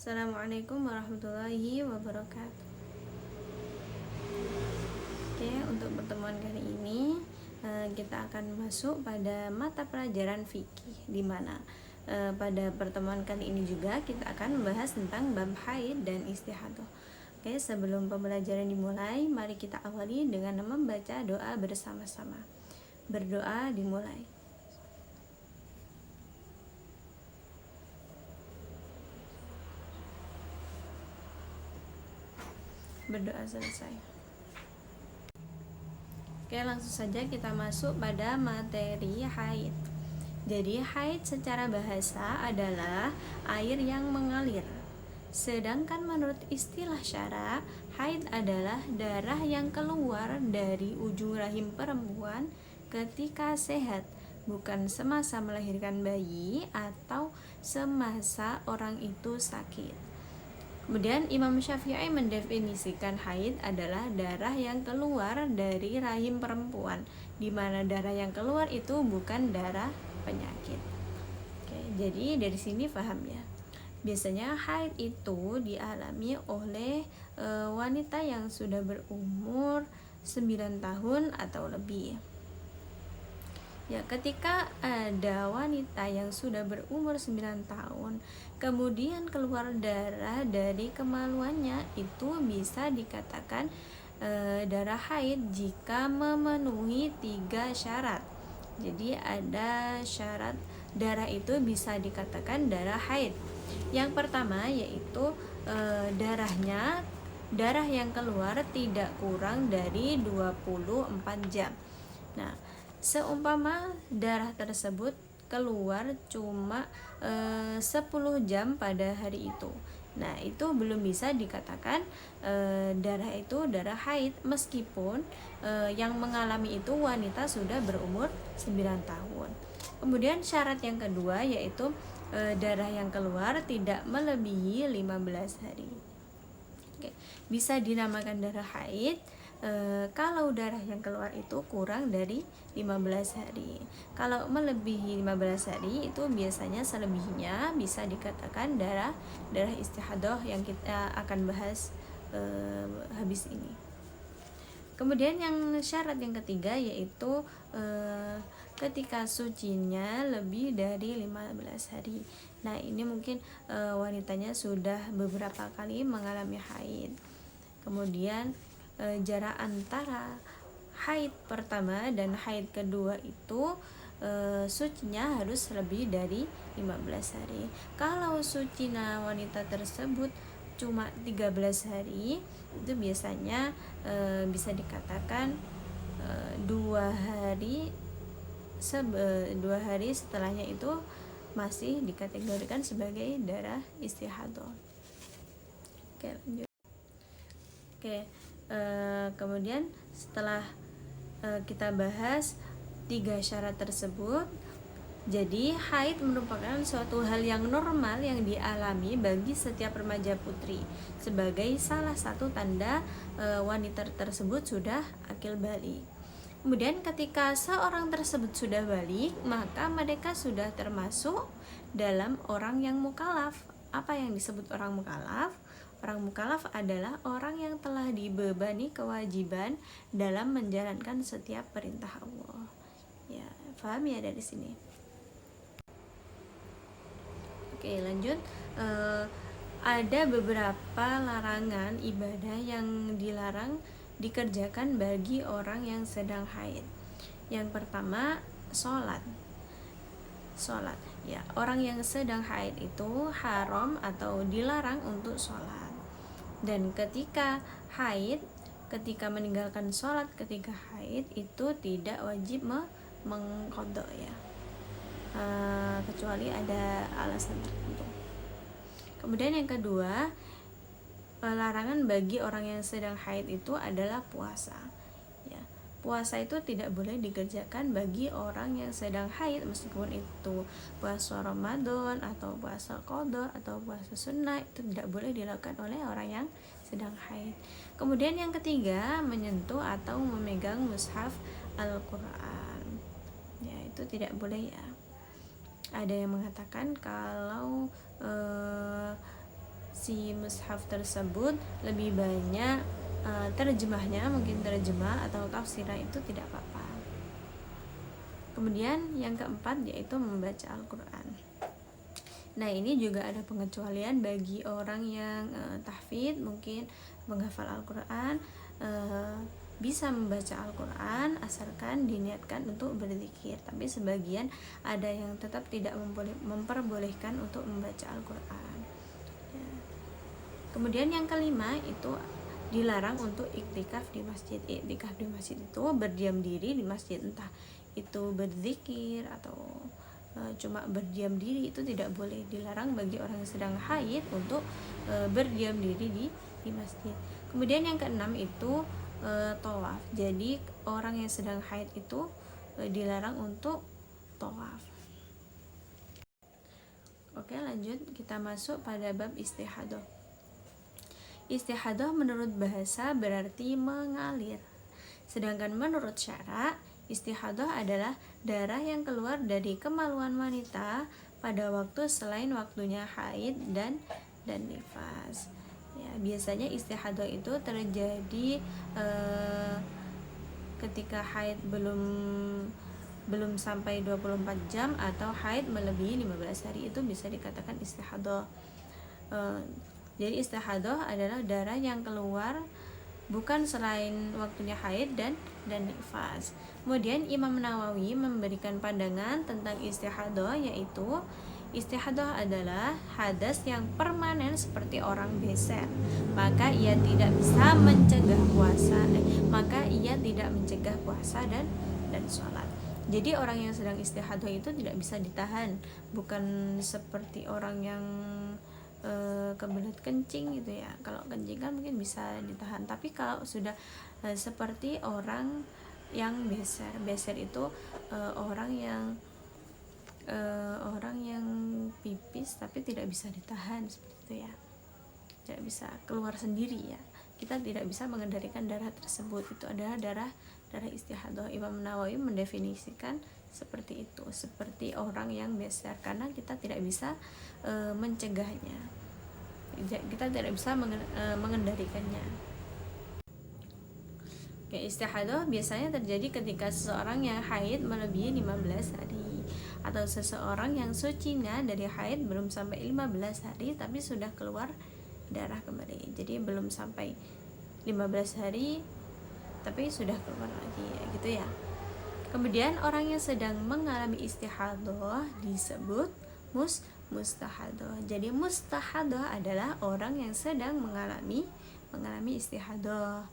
Assalamualaikum warahmatullahi wabarakatuh. Oke, untuk pertemuan kali ini kita akan masuk pada mata pelajaran fikih, di mana pada pertemuan kali ini juga kita akan membahas tentang bab haid dan istihadah. Oke, sebelum pembelajaran dimulai, mari kita awali dengan membaca doa bersama-sama. Berdoa dimulai. Berdoa selesai. Oke, langsung saja kita masuk pada materi haid. Jadi haid secara bahasa adalah air yang mengalir. Sedangkan menurut istilah syara, haid adalah darah yang keluar dari ujung rahim perempuan ketika sehat, bukan semasa melahirkan bayi atau semasa orang itu sakit. Kemudian Imam Syafi'i mendefinisikan haid adalah darah yang keluar dari rahim perempuan, di mana darah yang keluar itu bukan darah penyakit. Oke, jadi dari sini paham ya. Biasanya haid itu dialami oleh wanita yang sudah berumur 9 tahun atau lebih. Ya, ketika ada wanita yang sudah berumur 9 tahun kemudian keluar darah dari kemaluannya, itu bisa dikatakan darah haid jika memenuhi 3 syarat. Jadi ada syarat darah itu bisa dikatakan darah haid. Yang pertama yaitu darah yang keluar tidak kurang dari 24 jam. Nah, seumpama darah tersebut keluar cuma 10 jam pada hari itu, nah itu belum bisa dikatakan darah itu darah haid, meskipun yang mengalami itu wanita sudah berumur 9 tahun. Kemudian syarat yang kedua yaitu darah yang keluar tidak melebihi 15 hari. Oke, bisa dinamakan darah haid kalau darah yang keluar itu kurang dari 15 hari. Kalau melebihi 15 hari itu biasanya selebihnya bisa dikatakan darah istihadah yang kita akan bahas habis ini. Kemudian yang syarat yang ketiga yaitu ketika sucinya lebih dari 15 hari. Nah, ini mungkin wanitanya sudah beberapa kali mengalami haid. Kemudian jarak antara haid pertama dan haid kedua itu sucinya harus lebih dari 15 hari. Kalau sucinya wanita tersebut cuma 13 hari, itu biasanya bisa dikatakan 2 hari 2 hari setelahnya itu masih dikategorikan sebagai darah istihadah. Oke, lanjut. Oke, kemudian setelah kita bahas 3 syarat tersebut, jadi haid merupakan suatu hal yang normal yang dialami bagi setiap remaja putri sebagai salah satu tanda wanita tersebut sudah akil balik. Kemudian ketika seorang tersebut sudah balik, maka mereka sudah termasuk dalam orang yang mukallaf. Apa yang disebut orang mukallaf? Orang mukallaf adalah orang yang telah dibebani kewajiban dalam menjalankan setiap perintah Allah. Ya, paham ya dari sini? Oke, lanjut. Ada beberapa larangan ibadah yang dilarang dikerjakan bagi orang yang sedang haid. Yang pertama, sholat. Ya, orang yang sedang haid itu haram atau dilarang untuk sholat. Dan ketika meninggalkan sholat ketika haid itu tidak wajib mengqadha ya, kecuali ada alasan tertentu. Kemudian yang kedua, larangan bagi orang yang sedang haid itu adalah puasa. Ya, puasa itu tidak boleh dikerjakan bagi orang yang sedang haid, meskipun itu puasa Ramadan atau puasa qadha atau puasa sunnah, itu tidak boleh dilakukan oleh orang yang sedang haid. Kemudian yang ketiga, menyentuh atau memegang mushaf Al-Quran. Ya, itu tidak boleh ya. Ada yang mengatakan kalau si mushaf tersebut lebih banyak terjemahnya, mungkin terjemah atau tafsirnya, itu tidak apa-apa. Kemudian yang keempat yaitu membaca Al-Quran. Nah, ini juga ada pengecualian bagi orang yang tahfidz, mungkin menghafal Al-Quran, bisa membaca Al-Quran asalkan diniatkan untuk berzikir. Tapi sebagian ada yang tetap tidak memperbolehkan untuk membaca Al-Quran. Ya. Kemudian yang kelima itu dilarang untuk iktikaf di masjid. Iktikaf di masjid itu berdiam diri di masjid, entah itu berzikir atau cuma berdiam diri, itu tidak boleh. Dilarang bagi orang yang sedang haid untuk berdiam diri di masjid. Kemudian yang keenam itu tawaf. Jadi orang yang sedang haid itu dilarang untuk tawaf. Oke, lanjut kita masuk pada bab istihadah. Istihadah menurut bahasa berarti mengalir. Sedangkan menurut syara, istihadah adalah darah yang keluar dari kemaluan wanita pada waktu selain waktunya haid dan nifas. Ya, biasanya istihadah itu terjadi ketika haid belum sampai 24 jam atau haid melebihi 15 hari, itu bisa dikatakan istihadah. Jadi istihadah adalah darah yang keluar bukan selain waktunya haid dan nifas. Kemudian Imam Nawawi memberikan pandangan tentang istihadah, yaitu istihadah adalah hadas yang permanen seperti orang beser, maka ia tidak bisa mencegah puasa dan sholat. Jadi orang yang sedang istihadah itu tidak bisa ditahan, bukan seperti orang yang kebelet kencing gitu ya. Kalau kencing kan mungkin bisa ditahan, tapi kalau sudah seperti orang yang beser itu orang yang pipis tapi tidak bisa ditahan, seperti itu ya, tidak bisa keluar sendiri ya. Kita tidak bisa mengendalikan darah tersebut, itu adalah darah istihadah. Imam Nawawi mendefinisikan seperti itu, seperti orang yang beser, karena kita tidak bisa mencegahnya, kita tidak bisa mengendalikannya. Oke, istihadah biasanya terjadi ketika seseorang yang haid melebihi 15 hari atau seseorang yang sucinya dari haid belum sampai 15 hari tapi sudah keluar darah kembali. Jadi belum sampai 15 hari tapi sudah keluar lagi ya, gitu ya. Kemudian orang yang sedang mengalami istihadah disebut mustahadah. Jadi mustahadah adalah orang yang sedang mengalami istihadah.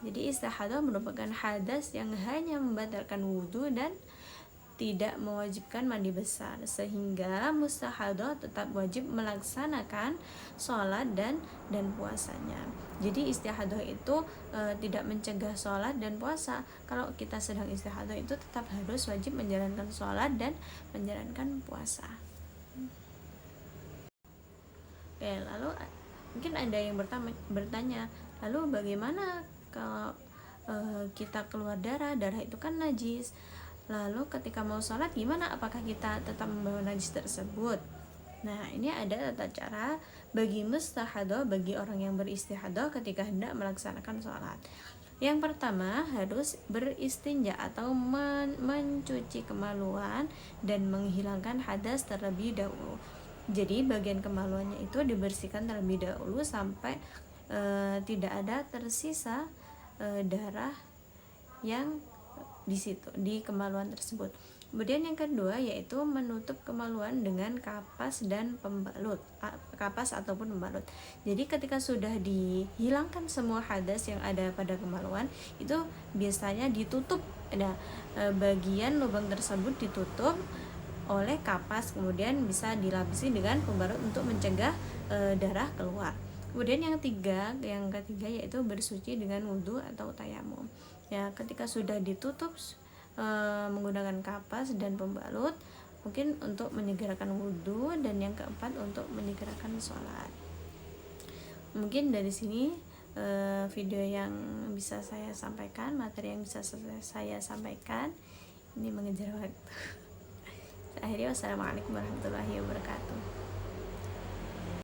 Jadi istihadah merupakan hadas yang hanya membatalkan wudhu dan tidak mewajibkan mandi besar, sehingga mustahadah tetap wajib melaksanakan sholat dan puasanya. Jadi istihadah itu tidak mencegah sholat dan puasa. Kalau kita sedang istihadah itu tetap harus wajib menjalankan sholat dan menjalankan puasa. Oke, lalu mungkin ada yang bertanya, lalu bagaimana kalau kita keluar darah itu kan najis, lalu ketika mau sholat gimana, apakah kita tetap membawa najis tersebut? Nah, ini ada tata cara bagi mustahadah, bagi orang yang beristihadah ketika hendak melaksanakan sholat. Yang pertama, harus beristinja atau mencuci kemaluan dan menghilangkan hadas terlebih dahulu. Jadi bagian kemaluannya itu dibersihkan terlebih dahulu sampai tidak ada tersisa darah yang di situ, di kemaluan tersebut. Kemudian yang kedua yaitu menutup kemaluan dengan kapas dan pembalut, kapas ataupun pembalut. Jadi ketika sudah dihilangkan semua hadas yang ada pada kemaluan, itu biasanya ditutup, ada bagian lubang tersebut ditutup oleh kapas, kemudian bisa dilapisi dengan pembalut untuk mencegah darah keluar. Kemudian yang ketiga yaitu bersuci dengan wudhu atau tayamum. Ya, ketika sudah ditutup menggunakan kapas dan pembalut, mungkin untuk menyegerakan wudhu, dan yang keempat untuk menyegerakan sholat. Mungkin dari sini video yang bisa saya sampaikan, materi yang bisa saya sampaikan. Ini mengejar waktu. Akhirnya wassalamualaikum warahmatullahi wabarakatuh.